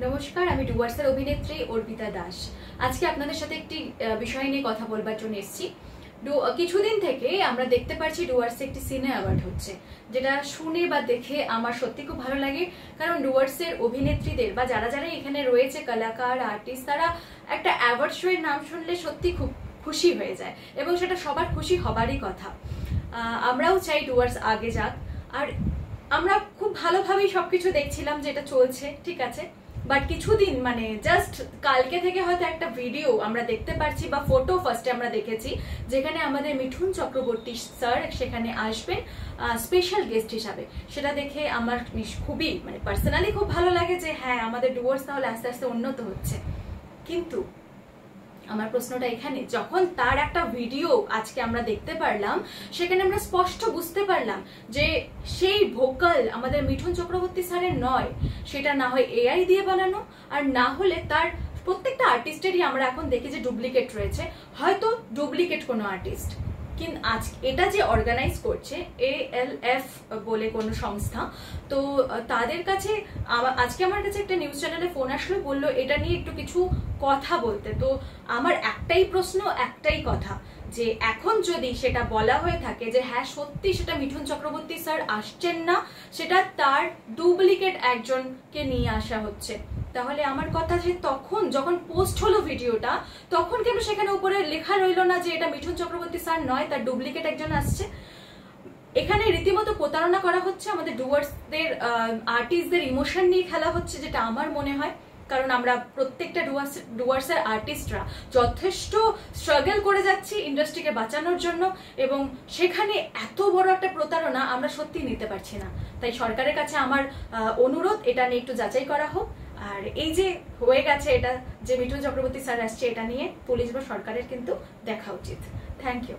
নমস্কার, আমি ডুয়ার্সের অভিনেত্রী অর্পিতা দাস। আজকে আপনাদের সাথে একটি বিষয় নিয়ে কথা বলবার জন্য এসেছি। কিছুদিন থেকে আমরা দেখতে পাচ্ছি ডুয়ার্সে একটি সিনে অ্যাওয়ার্ড হচ্ছে, যেটা শুনে বা দেখে আমার সত্যি খুব ভালো লাগে। কারণ ডুয়ার্সের অভিনেত্রীদের বা যারা যারা এখানে রয়েছে, কলাকার, আর্টিস্ট, তারা একটা অ্যাওয়ার্ড শো এর নাম শুনলে সত্যি খুব খুশি হয়ে যায় এবং সেটা সবার খুশি হবারই কথা। আমরাও চাই ডুয়ার্স আগে যাক, আর আমরা খুব ভালোভাবেই সবকিছু দেখছিলাম যে এটা চলছে, ঠিক আছে। বাট কিছুদিন মানে জাস্ট কালকে থেকে হয়তো একটা ভিডিও আমরা দেখতে পাচ্ছি বা ফটো ফার্স্টে আমরা দেখেছি, যেখানে আমাদের মিঠুন চক্রবর্তী স্যার সেখানে আসবেন স্পেশাল গেস্ট হিসাবে। সেটা দেখে আমার খুবই মানে পার্সোনালি খুব ভালো লাগে যে হ্যাঁ, আমাদের ডুয়ার্স তাহলে আস্তে আস্তে উন্নত হচ্ছে। কিন্তু আমার প্রশ্নটা এখানে, যখন তার একটা ভিডিও আজকে আমরা দেখতে পারলাম, সেখানে আমরা স্পষ্ট বুঝতে পারলাম যে সেই ভোকাল আমাদের মিঠুন চক্রবর্তী স্যারের নয়, সেটা না হয় এআই দিয়ে বানানো, আর না হলে তার প্রত্যেকটা আর্টিস্টেরই আমরা এখন দেখি যে ডুপ্লিকেট রয়েছে, হয়তো ডুপ্লিকেট কোনো আর্টিস্ট। কিন্তু আজ এটা যে অর্গানাইজ করছে ALF বলে কোনো সংস্থা, তো তাদের কাছে আজকে আমার কাছে একটা নিউজ চ্যানেলে ফোন আসলো, বললো এটা নিয়ে একটু কিছু কথা বলতে। তো আমার একটাই প্রশ্ন, একটাই কথা, যে এখন যদি সেটা বলা হয়ে থাকে যে হ্যাঁ সত্যি সেটা মিঠুন চক্রবর্তী স্যার আসছেন না, সেটা তার ডুপ্লিকেট একজনকে নিয়ে আসা হচ্ছে, তাহলে আমার কথা যে তখন যখন পোস্ট হলো ভিডিওটা, তখন কেন সেখানে উপরে লেখা রইলো না যে এটা মিঠুন চক্রবর্তী স্যার নয়, তার ডুপ্লিকেট একজন আসছে? এখানে রীতিমতো প্রতারণা করা হচ্ছে, আমাদের ডুয়ার্সদের আর্টিস্টদের ইমোশন নিয়ে খেলা হচ্ছে, যেটা আমার মনে হয়। কারণ আমরা প্রত্যেকটা ডুয়ার্সের আর্টিস্টরা যথেষ্ট স্ট্রাগল করে যাচ্ছি ইন্ডাস্ট্রিকে বাঁচানোর জন্য, এবং সেখানে এত বড় একটা প্রতারণা আমরা সত্যি নিতে পারছি না। তাই সরকারের কাছে আমার অনুরোধ, এটা নিয়ে একটু যাচাই করা হোক। আর এই যে হয়ে গেছে এটা, যে মিঠুন চক্রবর্তী স্যার আসছে, এটা নিয়ে পুলিশ বা সরকারের কিন্তু দেখা উচিত। Thank you.